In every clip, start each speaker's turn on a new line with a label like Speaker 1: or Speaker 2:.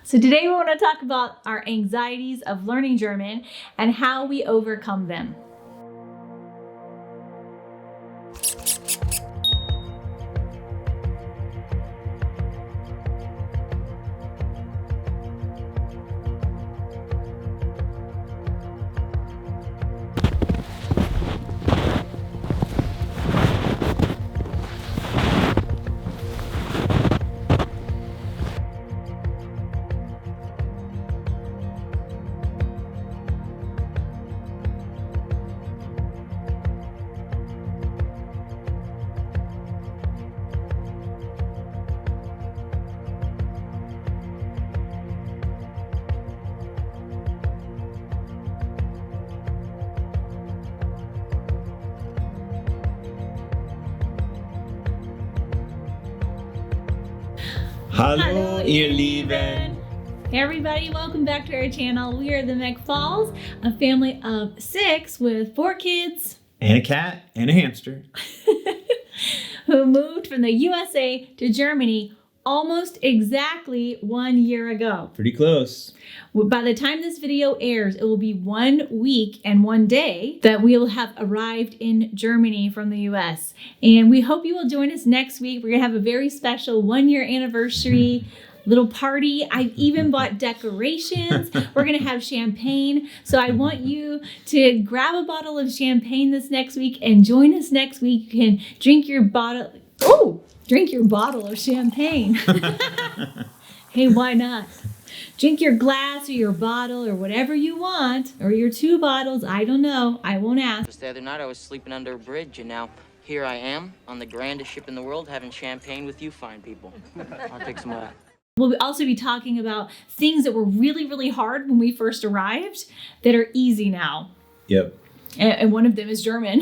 Speaker 1: So today we want to talk about our anxieties of learning German and how we overcome them.
Speaker 2: Hallo, ihr Lieben.
Speaker 1: Hey everybody, welcome back to our channel. We are the McFalls, a family of 6 with 4 kids.
Speaker 2: And a cat and a hamster.
Speaker 1: Who moved from the USA to Germany almost exactly 1 year ago.
Speaker 2: Pretty close.
Speaker 1: By the time this video airs, it will be 1 week and 1 day that we will have arrived in Germany from the US. And we hope you will join us next week. We're going to have a very special 1-year anniversary little party. I've even bought decorations. We're going to have champagne. So I want you to grab a bottle of champagne this next week and join us next week. You can drink your bottle. Oh, drink your bottle of champagne. Hey, why not? Drink your glass or your bottle or whatever you want, or your 2 bottles. I don't know. I won't ask.
Speaker 3: Just the other night I was sleeping under a bridge, and now here I am on the grandest ship in the world having champagne with you fine people. I'll take some of that.
Speaker 1: We'll also be talking about things that were really, really hard when we first arrived that are easy now.
Speaker 2: Yep.
Speaker 1: And one of them is German.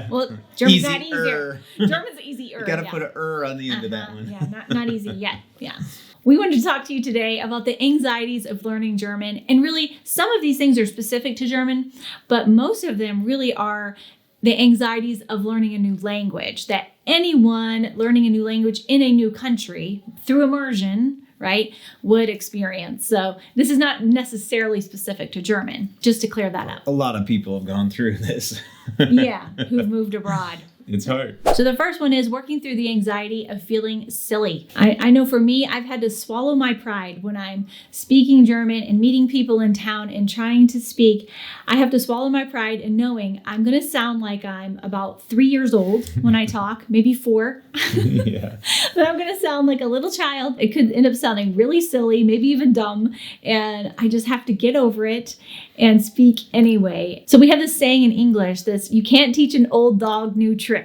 Speaker 1: Well, German's not easier. German's easier.
Speaker 2: You gotta put an on the end of that one.
Speaker 1: Yeah, not easy yet. Yeah. We wanted to talk to you today about the anxieties of learning German. And really, some of these things are specific to German, but most of them really are the anxieties of learning a new language that anyone learning a new language in a new country through immersion, right, would experience. So this is not necessarily specific to German, just to clear that up.
Speaker 2: A lot of people have gone through this.
Speaker 1: Yeah, who've moved abroad.
Speaker 2: It's hard.
Speaker 1: So the first one is working through the anxiety of feeling silly. I know for me, I've had to swallow my pride when I'm speaking German and meeting people in town and trying to speak. I have to swallow my pride and knowing I'm going to sound like I'm about 3 years old when I talk, maybe 4.
Speaker 2: Yeah.
Speaker 1: But I'm going to sound like a little child. It could end up sounding really silly, maybe even dumb. And I just have to get over it and speak anyway. So we have this saying in English, you can't teach an old dog new tricks.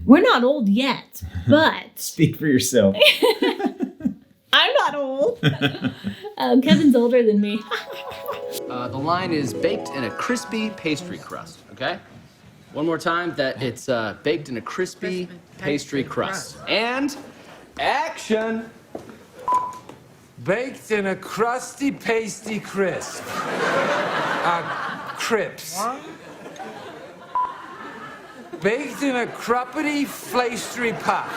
Speaker 1: We're not old yet, but...
Speaker 2: Speak for yourself.
Speaker 1: I'm not old. Kevin's older than me.
Speaker 4: The line is baked in a crispy pastry crust, okay? One more time, that it's baked in a crispy pastry crust. And action!
Speaker 5: Baked in a crusty, pasty crisp. Crips. Baked in a cruppity, flastry puff.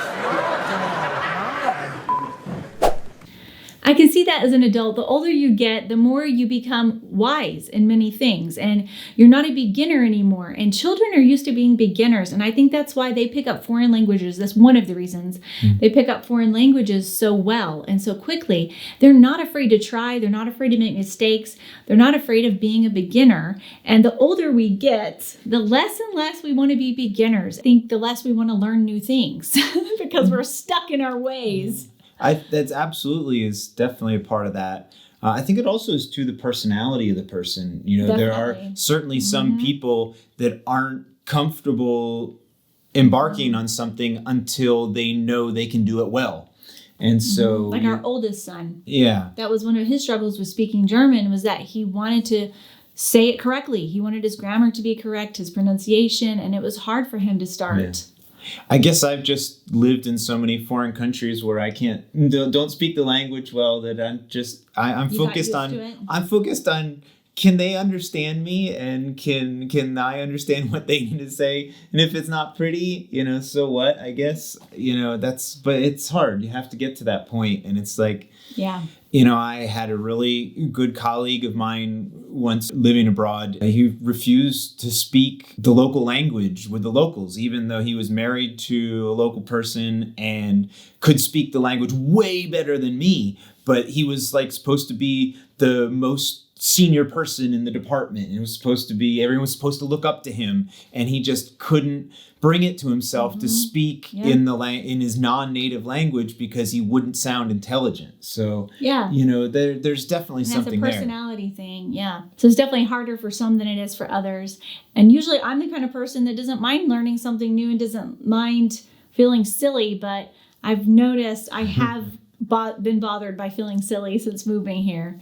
Speaker 1: I can see that as an adult. The older you get, the more you become wise in many things, and you're not a beginner anymore. And children are used to being beginners, and I think that's why they pick up foreign languages. That's one of the reasons they pick up foreign languages so well and so quickly. They're not afraid to try. They're not afraid to make mistakes. They're not afraid of being a beginner. And the older we get, the less and less we want to be beginners. I think the less we want to learn new things because we're stuck in our ways.
Speaker 2: That's absolutely is definitely a part of that. I think it also is to the personality of the person. You know, there are certainly some people that aren't comfortable embarking on something until they know they can do it well. And so...
Speaker 1: Like our oldest son.
Speaker 2: Yeah.
Speaker 1: That was one of his struggles with speaking German, was that he wanted to say it correctly. He wanted his grammar to be correct, his pronunciation, and it was hard for him to start.
Speaker 2: Yeah. I guess I've just lived in so many foreign countries where I don't speak the language well that I'm focused on can they understand me, and can I understand what they need to say? And if it's not pretty, so what, I guess, but it's hard. You have to get to that point. And it's like,
Speaker 1: yeah.
Speaker 2: I had a really good colleague of mine once living abroad. He refused to speak the local language with the locals, even though he was married to a local person and could speak the language way better than me. But he was like supposed to be the most senior person in the department. And it was supposed to be, everyone was supposed to look up to him. And he just couldn't bring it to himself to speak in his non-native language because he wouldn't sound intelligent. So, there's definitely something there.
Speaker 1: That's a personality thing. Yeah. So it's definitely harder for some than it is for others. And usually I'm the kind of person that doesn't mind learning something new and doesn't mind feeling silly. But I've noticed I have been bothered by feeling silly since moving here.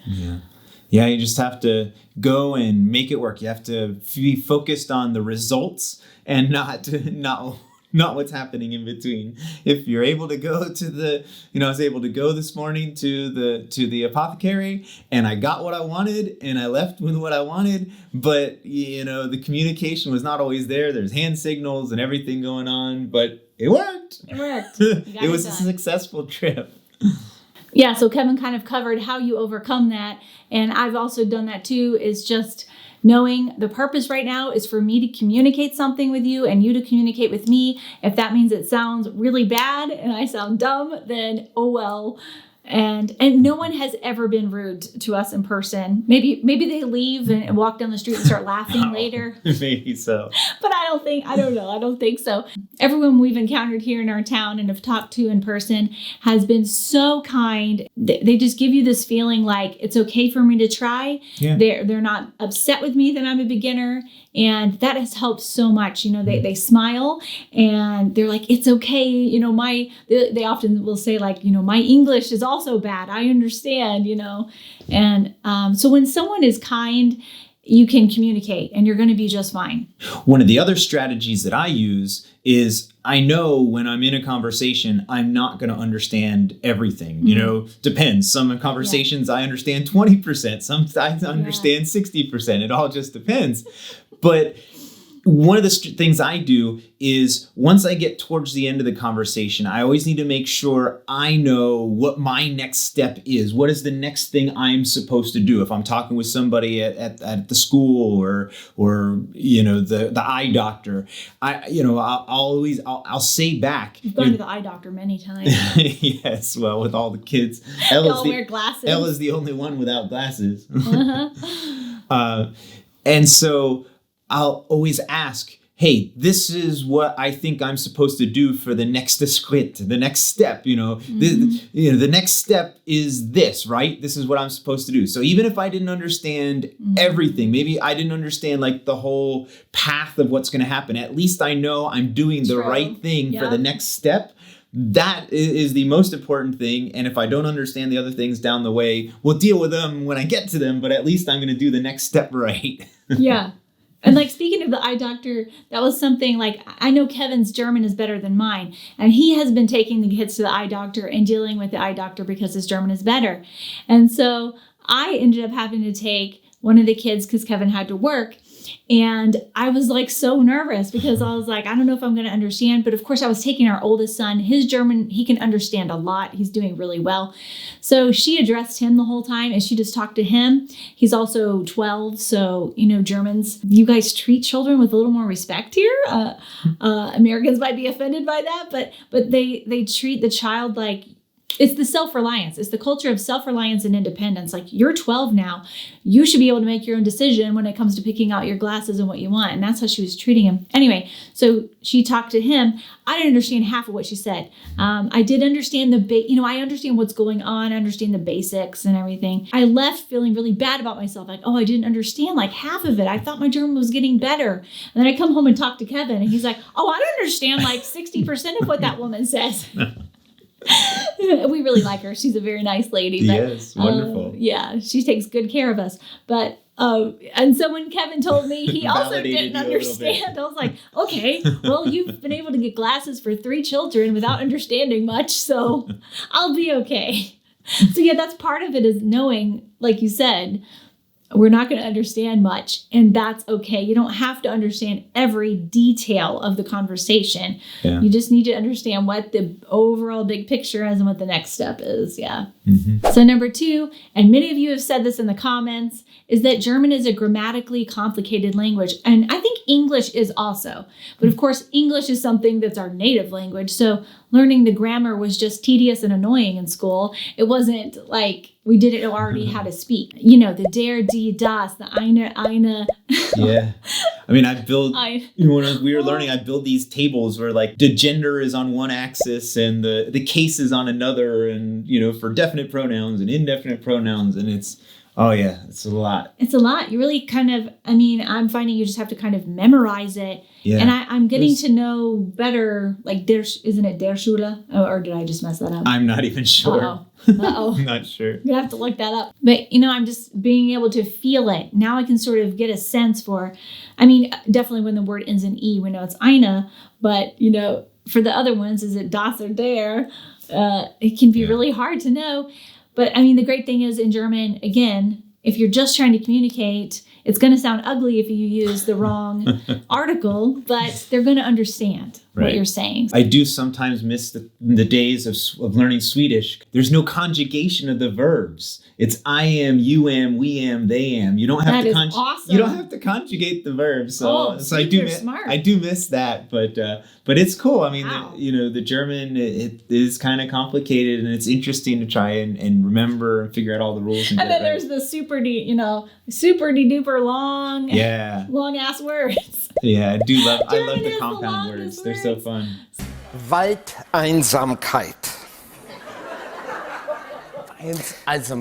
Speaker 2: Yeah, you just have to go and make it work. You have to be focused on the results and not what's happening in between. If you're able to go to I was able to go this morning to the apothecary, and I got what I wanted and I left with what I wanted, but the communication was not always there. There's hand signals and everything going on, but it worked. It was a successful trip.
Speaker 1: Yeah, so Kevin kind of covered how you overcome that. And I've also done that too, is just knowing the purpose right now is for me to communicate something with you and you to communicate with me. If that means it sounds really bad and I sound dumb, then oh well. And no one has ever been rude to us in person. Maybe they leave and walk down the street and start laughing later.
Speaker 2: Maybe so.
Speaker 1: But I don't think so. Everyone we've encountered here in our town and have talked to in person has been so kind. They just give you this feeling like it's okay for me to try. Yeah. They're not upset with me that I'm a beginner. And that has helped so much. They smile and they're like, it's okay. They often will say like, my English is also bad. I understand, And so when someone is kind, you can communicate and you're going to be just fine.
Speaker 2: One of the other strategies that I use is I know when I'm in a conversation, I'm not going to understand everything. Depends. Some conversations I understand 20%. Some I understand 60%. It all just depends. But one of the things I do is once I get towards the end of the conversation, I always need to make sure I know what my next step is. What is the next thing I'm supposed to do? If I'm talking with somebody at the school or the eye doctor, I'll say back.
Speaker 1: You've gone to the eye doctor many times.
Speaker 2: Yes, well, with all the kids.
Speaker 1: They all wear glasses.
Speaker 2: Ella's the only one without glasses. And so I'll always ask, hey, this is what I think I'm supposed to do for the next script, the next step, the next step is this, right? This is what I'm supposed to do. So even if I didn't understand everything, maybe I didn't understand like the whole path of what's going to happen, at least I know I'm doing the right thing for the next step. That is the most important thing. And if I don't understand the other things down the way, we'll deal with them when I get to them. But at least I'm going to do the next step right.
Speaker 1: Yeah. And like speaking of the eye doctor, that was something like I know Kevin's German is better than mine. And he has been taking the kids to the eye doctor and dealing with the eye doctor because his German is better. And so I ended up having to take one of the kids because Kevin had to work. And I was like so nervous because I was like, I don't know if I'm going to understand. But of course, I was taking our oldest son. His German, he can understand a lot. He's doing really well. So she addressed him the whole time and she just talked to him. He's also 12. So, Germans, you guys treat children with a little more respect here. Americans might be offended by that, but they treat the child like, it's the self-reliance. It's the culture of self-reliance and independence. Like, you're 12 now. You should be able to make your own decision when it comes to picking out your glasses and what you want. And that's how she was treating him. Anyway, so she talked to him. I didn't understand half of what she said. I did understand I understand what's going on. I understand the basics and everything. I left feeling really bad about myself. Like, I didn't understand like half of it. I thought my German was getting better. And then I come home and talk to Kevin and he's like, I don't understand like 60% of what that woman says. We really like her. She's a very nice lady. But,
Speaker 2: yes, wonderful.
Speaker 1: Yeah, she takes good care of us. But and so when Kevin told me he also didn't understand, I was like, okay, well, you've been able to get glasses for 3 children without understanding much, so I'll be okay. So yeah, that's part of it is knowing, like you said, we're not going to understand much, and that's okay. You don't have to understand every detail of the conversation.
Speaker 2: Yeah.
Speaker 1: You just need to understand what the overall big picture is and what the next step is. Yeah.
Speaker 2: Mm-hmm.
Speaker 1: So number 2, and many of you have said this in the comments, is that German is a grammatically complicated language. And I think English is also. But of course, English is something that's our native language. So learning the grammar was just tedious and annoying in school. It wasn't like we didn't know already how to speak. You know, the der, die, das, the eine.
Speaker 2: Yeah. I mean, when we were learning, I built these tables where like the gender is on one axis and the case is on another, and, you know, for definite pronouns and indefinite pronouns. And it's a lot.
Speaker 1: It's a lot. You really I'm finding you just have to kind of memorize it.
Speaker 2: Yeah.
Speaker 1: And I'm getting to know better, like, isn't it der Schule? Or did I just mess that up?
Speaker 2: I'm not even sure.
Speaker 1: Uh-oh.
Speaker 2: I'm not sure.
Speaker 1: You have to look that up. But, you know, I'm just being able to feel it. Now I can sort of get a sense for, definitely when the word ends in E, we know it's eine. But, you know, for the other ones, is it das or der? It can be really hard to know. But, the great thing is in German, again, if you're just trying to communicate, it's going to sound ugly if you use the wrong article, but they're going to understand what you're saying.
Speaker 2: I do sometimes miss the days of learning Swedish. There's no conjugation of the verbs. It's I am, you am, we am, they am. You don't have
Speaker 1: awesome.
Speaker 2: You don't have to conjugate the verbs. So
Speaker 1: smart.
Speaker 2: I do miss that, but it's cool.
Speaker 1: Wow.
Speaker 2: The German, it is kind of complicated, and it's interesting to try and remember and figure out all the rules.
Speaker 1: And then there's the super duper long ass words.
Speaker 2: Yeah, I love the
Speaker 1: is the
Speaker 2: compound words.
Speaker 1: longest
Speaker 2: They're so fun.
Speaker 6: Waldeinsamkeit.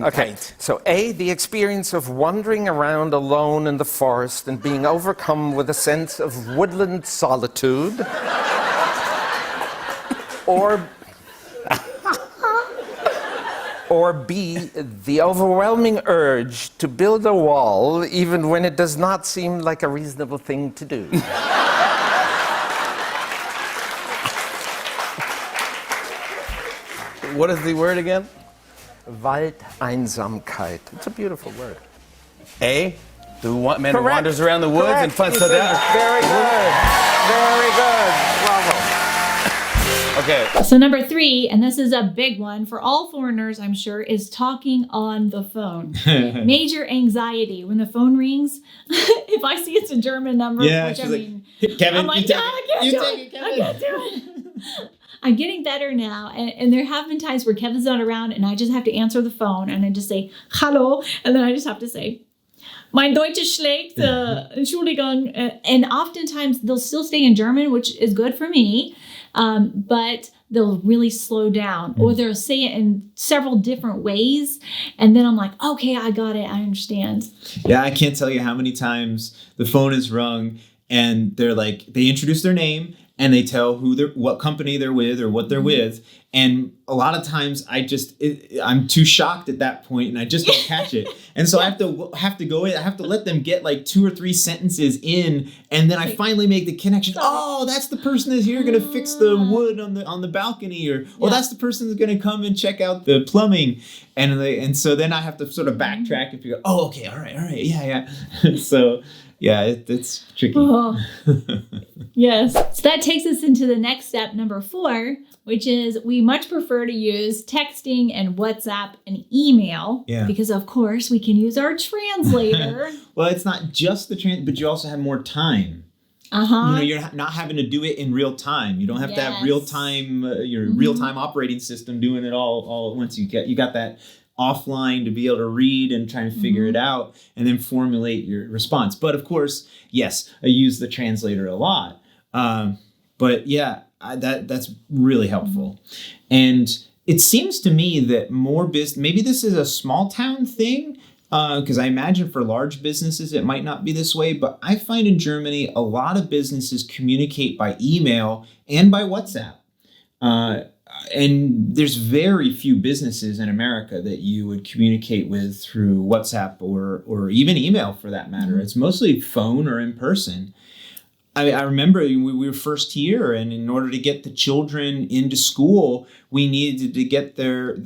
Speaker 6: Okay, so A, the experience of wandering around alone in the forest and being overcome with a sense of woodland solitude. Or B, the overwhelming urge to build a wall even when it does not seem like a reasonable thing to do.
Speaker 4: What is the word again?
Speaker 6: Waldeinsamkeit. It's a beautiful word.
Speaker 4: A, the man who
Speaker 6: Correct.
Speaker 4: wanders around the woods and finds
Speaker 6: Very good. Very good. Bravo.
Speaker 4: Okay.
Speaker 1: So number 3, and this is a big one for all foreigners, I'm sure, is talking on the phone. Major anxiety when the phone rings. If I see it's a German number,
Speaker 2: Kevin,
Speaker 1: I'm like, I
Speaker 2: Kevin.
Speaker 1: can't do it. I'm getting better now, and there have been times where Kevin's not around, and I just have to answer the phone, and I just say, hello, and then I just have to say, mein Deutsch ist schlecht, Entschuldigung, and oftentimes they'll still stay in German, which is good for me, but they'll really slow down, or they'll say it in several different ways, and then I'm like, okay, I got it, I understand.
Speaker 2: Yeah, I can't tell you how many times the phone is rung, and they're like, they introduce their name, and they tell what company they're with or what they're with. And a lot of times I'm too shocked at that point and I just don't catch it. And so I have to go in, I have to let them get like 2 or 3 sentences in. And then I finally make the connection. Oh, that's the person that's here going to fix the wood on the balcony, or that's the person that's going to come and check out the plumbing. And so then I have to sort of backtrack and figure, oh, okay, all right. Yeah. So yeah, it's tricky.
Speaker 1: Oh. Yes. So that takes us into the next step, number 4, which is we much prefer to use texting and WhatsApp and email because, of course, we can use our translator.
Speaker 2: Well, it's not just the but you also have more time. You're not having to do it in real time. You don't have to have real time, your real time operating system doing it all at once. You got that offline to be able to read and try and figure it out and then formulate your response. But of course, yes, I use the translator a lot. But yeah, that's really helpful. And it seems to me that more maybe this is a small town thing, because I imagine for large businesses it might not be this way, but I find in Germany a lot of businesses communicate by email and by WhatsApp. And there's very few businesses in America that you would communicate with through WhatsApp or even email for that matter. It's mostly phone or in person. I remember we were first here, and in order to get the children into school, we needed to get their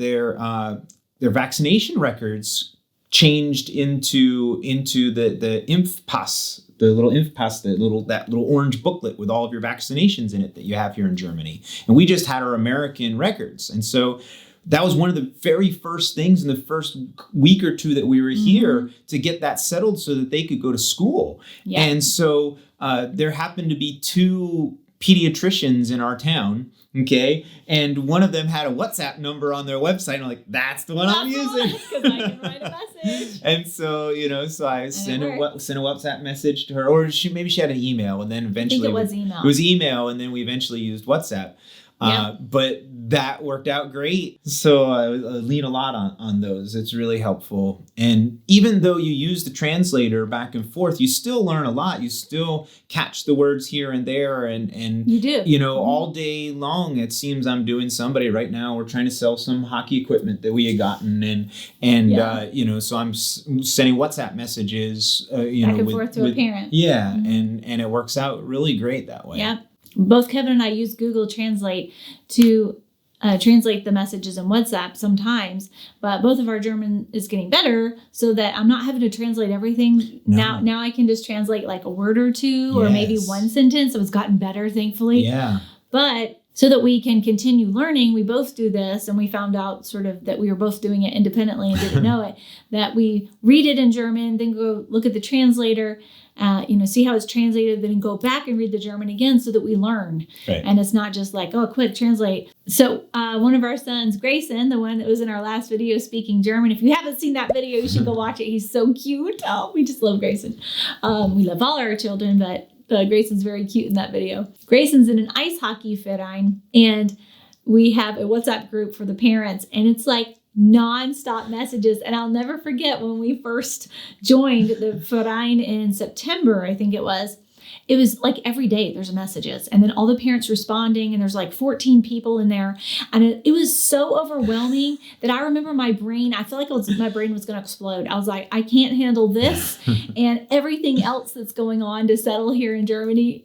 Speaker 2: vaccination records changed into the Impfpass, the little Impfpass, that little orange booklet with all of your vaccinations in it that you have here in Germany. And we just had our American records. And so that was one of the very first things in the first week or two that we were here to get that settled so that they could go to school. Yeah. And so there happened to be 2 pediatricians in our town, okay? And one of them had a WhatsApp number on their website. And I'm like, that's the one I'm using.
Speaker 1: Because I can write a message.
Speaker 2: And so, so I sent a WhatsApp message to her, or maybe she had an email, and then eventually
Speaker 1: I think it was email.
Speaker 2: It was email, and then we eventually used WhatsApp. But that worked out great. So I lean a lot on those. It's really helpful. And even though you use the translator back and forth, you still learn a lot. You still catch the words here and there. And
Speaker 1: you do.
Speaker 2: All day long, it seems I'm doing somebody. Right now, we're trying to sell some hockey equipment that we had gotten. So I'm sending WhatsApp messages,
Speaker 1: back and forth to a parent.
Speaker 2: Yeah. And it works out really great that way.
Speaker 1: Yeah. Both Kevin and I use Google Translate to translate the messages in WhatsApp sometimes, but both of our German is getting better so that I'm not having to translate everything. No. Now I can just translate like a word or two or maybe one sentence. So it's gotten better, thankfully.
Speaker 2: Yeah.
Speaker 1: But so that we can continue learning, we both do this, and we found out sort of that we were both doing it independently and didn't know it, that we read it in German, then go look at the translator, see how it's translated, then go back and read the German again so that we learn.
Speaker 2: Right.
Speaker 1: And it's not just like, oh, quick, translate. So one of our sons, Grayson, the one that was in our last video speaking German, if you haven't seen that video, you should go watch it. He's so cute. Oh, we just love Grayson. We love all our children, but Grayson's very cute in that video. Grayson's in an ice hockey verein, and we have a WhatsApp group for the parents, and it's like non-stop messages. And I'll never forget when we first joined the verein in September, I think it was like every day there's messages, and then all the parents responding, and there's like 14 people in there. And it was so overwhelming that I remember my brain, I feel like my brain was going to explode. I was like, I can't handle this and everything else that's going on to settle here in Germany.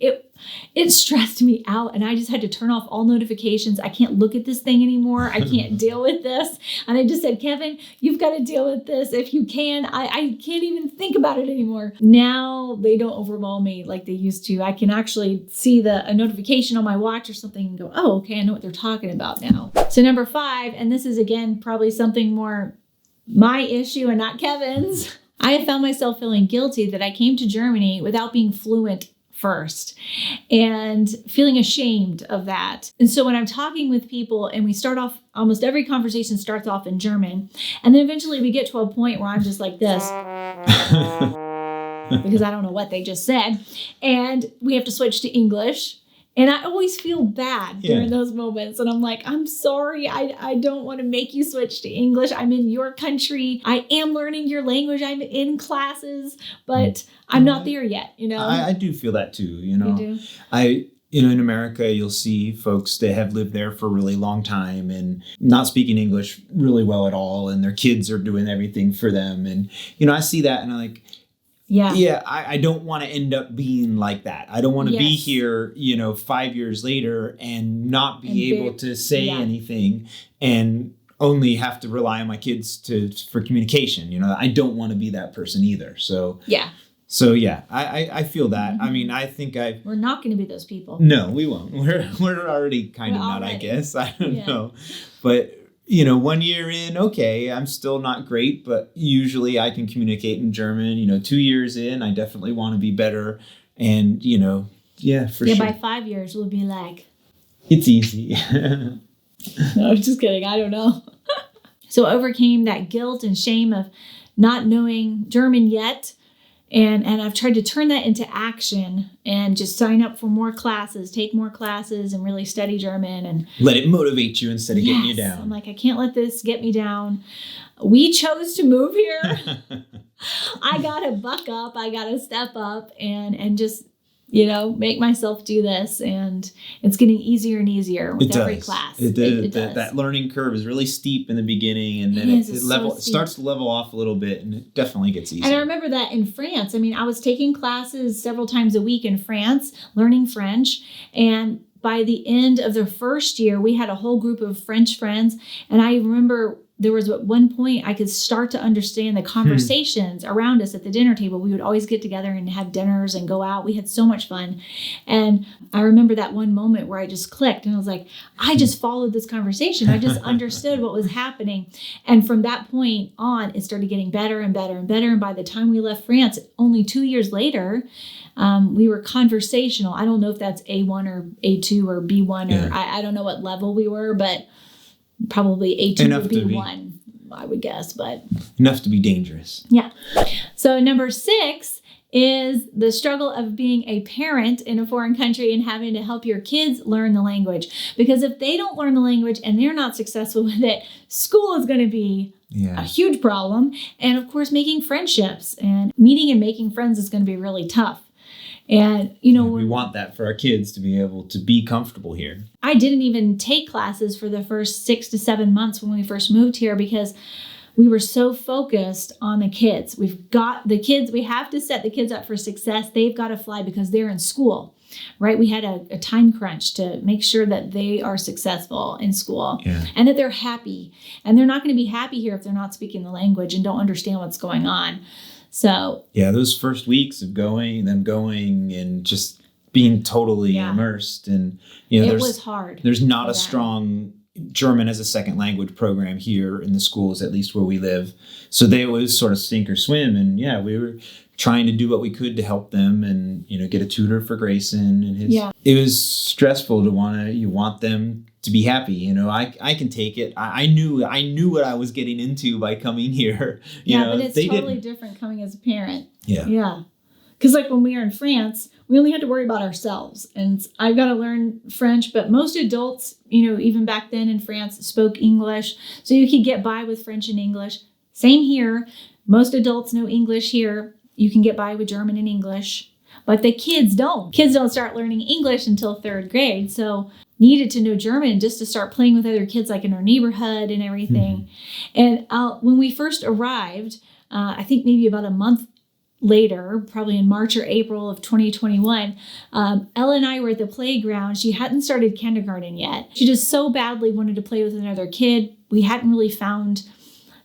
Speaker 1: It stressed me out, and I just had to turn off all notifications. I can't look at this thing anymore. I can't deal with this. And I just said, Kevin, you've got to deal with this if you can. I can't even think about it anymore. Now they don't overwhelm me like they used to. I can actually see a notification on my watch or something and go, oh, okay, I know what they're talking about now. So number 5, and this is again probably something more my issue and not Kevin's. I have found myself feeling guilty that I came to Germany without being fluent first and feeling ashamed of that. And so when I'm talking with people and we start off, almost every conversation starts off in German, and then eventually we get to a point where I'm just like this because I don't know what they just said, and we have to switch to English. And I always feel bad during those moments. And I'm like, I'm sorry. I don't want to make you switch to English. I'm in your country. I am learning your language. I'm in classes, but I'm not there yet,
Speaker 2: I do feel that too,
Speaker 1: You do?
Speaker 2: In America, you'll see folks that have lived there for a really long time and not speaking English really well at all. And their kids are doing everything for them. And, I see that and I'm like, I don't want to end up being like that. I don't want to be here, 5 years later and not be able to say anything and only have to rely on my kids for communication. I don't want to be that person either. So I feel that. Mm-hmm. I mean, I think we're
Speaker 1: not going to be those people.
Speaker 2: No, we won't. We're already kind of not, I guess. I don't know. But 1 year in, okay, I'm still not great, but usually I can communicate in German. 2 years in, I definitely want to be better. And, for sure.
Speaker 1: By 5 years, we'll be like,
Speaker 2: it's easy.
Speaker 1: No, I'm just kidding. I don't know. So I overcame that guilt and shame of not knowing German yet. And I've tried to turn that into action and just sign up for more classes, take more classes, and really study German. And
Speaker 2: let it motivate you instead of getting you down.
Speaker 1: I'm like, I can't let this get me down. We chose to move here. I got to buck up. I got to step up and just, make myself do this. And it's getting easier and easier with every class.
Speaker 2: It does. That learning curve is really steep in the beginning, and then it starts to level off a little bit, and it definitely gets easier.
Speaker 1: And I remember that in France. I mean, I was taking classes several times a week in France, learning French, and by the end of the first year, we had a whole group of French friends, and I remember there was at one point I could start to understand the conversations around us at the dinner table. We would always get together and have dinners and go out. We had so much fun. And I remember that one moment where I just clicked and I was like, I just followed this conversation. I just understood what was happening. And from that point on, it started getting better and better and better. And by the time we left France, only 2 years later, we were conversational. I don't know if that's A1 or A2 or B1 or I don't know what level we were, but probably A2
Speaker 2: Enough
Speaker 1: or B1, I would guess, but
Speaker 2: enough to be dangerous.
Speaker 1: Yeah. So number 6 is the struggle of being a parent in a foreign country and having to help your kids learn the language. Because if they don't learn the language and they're not successful with it, school is going to be a huge problem. And of course, making friendships and meeting and making friends is going to be really tough. And, you know,
Speaker 2: we want that for our kids to be able to be comfortable here.
Speaker 1: I didn't even take classes for the first 6 to 7 months when we first moved here because we were so focused on the kids. We've got the kids, we have to set the kids up for success. They've got to fly because they're in school, right? We had a time crunch to make sure that they are successful in school and that they're happy. And they're not going to be happy here if they're not speaking the language and don't understand what's going on. So
Speaker 2: those first weeks of going and just being totally immersed, and
Speaker 1: it was hard.
Speaker 2: There's not a strong German as a second language program here in the schools, at least where we live. So it was sort of sink or swim, and we were trying to do what we could to help them, and get a tutor for Grayson and his. It was stressful to want them to be happy. I can take it. I knew what I was getting into by coming here.
Speaker 1: But it's totally different coming as a parent. Yeah. Because like when we were in France, we only had to worry about ourselves. And I've got to learn French, but most adults, even back then in France, spoke English. So you could get by with French and English. Same here. Most adults know English here. You can get by with German and English. But the kids don't. Kids don't start learning English until 3rd grade. So needed to know German just to start playing with other kids like in our neighborhood and everything. And when we first arrived, I think maybe about a month later, probably in March or April of 2021, Ella and I were at the playground. She hadn't started kindergarten yet. She just so badly wanted to play with another kid. We hadn't really found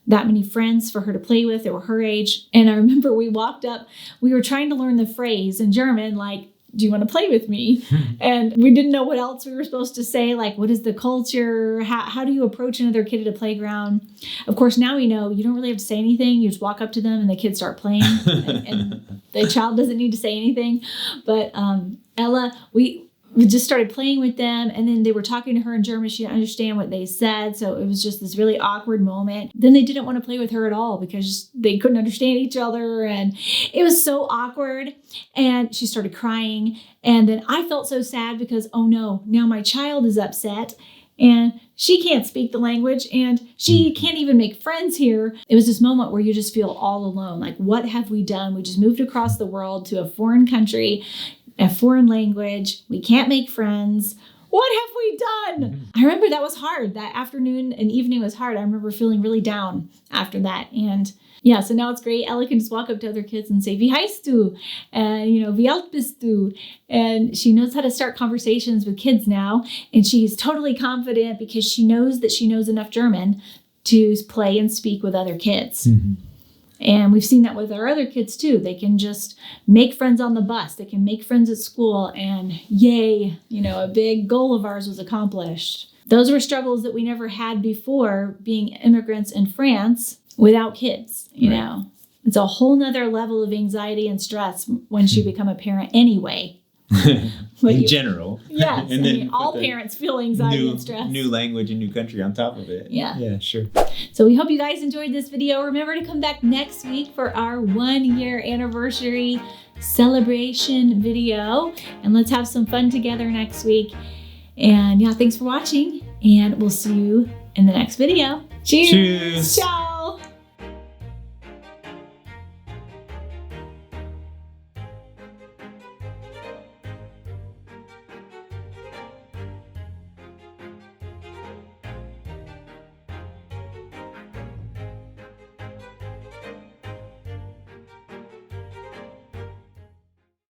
Speaker 1: that many friends for her to play with that were her age. And I remember we walked up, we were trying to learn the phrase in German, like, do you want to play with me? And we didn't know what else we were supposed to say. Like, what is the culture? How do you approach another kid at a playground? Of course, now we know you don't really have to say anything. You just walk up to them and the kids start playing and the child doesn't need to say anything. But Ella, we just started playing with them, and then they were talking to her in German. She didn't understand what they said, so it was just this really awkward moment. Then they didn't want to play with her at all because they couldn't understand each other, and it was so awkward. And she started crying, and then I felt so sad because, oh no, now my child is upset, and she can't speak the language, and she can't even make friends here. It was this moment where you just feel all alone. Like, what have we done? We just moved across the world to a foreign country, a foreign language. We can't make friends. What have we done? I remember that was hard. That afternoon and evening was hard. I remember feeling really down after that. And so now it's great. Ella can just walk up to other kids and say, Wie heißt du? And, wie alt bist du? And she knows how to start conversations with kids now. And she's totally confident because she knows that she knows enough German to play and speak with other kids. And we've seen that with our other kids too. They can just make friends on the bus. They can make friends at school, and yay, a big goal of ours was accomplished. Those were struggles that we never had before being immigrants in France without kids, you know. It's a whole nother level of anxiety and stress once you become a parent anyway.
Speaker 2: In general.
Speaker 1: Yes. All parents feel anxiety and stress.
Speaker 2: New language and new country on top of it.
Speaker 1: Yeah,
Speaker 2: sure.
Speaker 1: So we hope you guys enjoyed this video. Remember to come back next week for our 1-year anniversary celebration video. And let's have some fun together next week. And thanks for watching. And we'll see you in the next video. Cheers.
Speaker 2: Cheers.
Speaker 1: Ciao.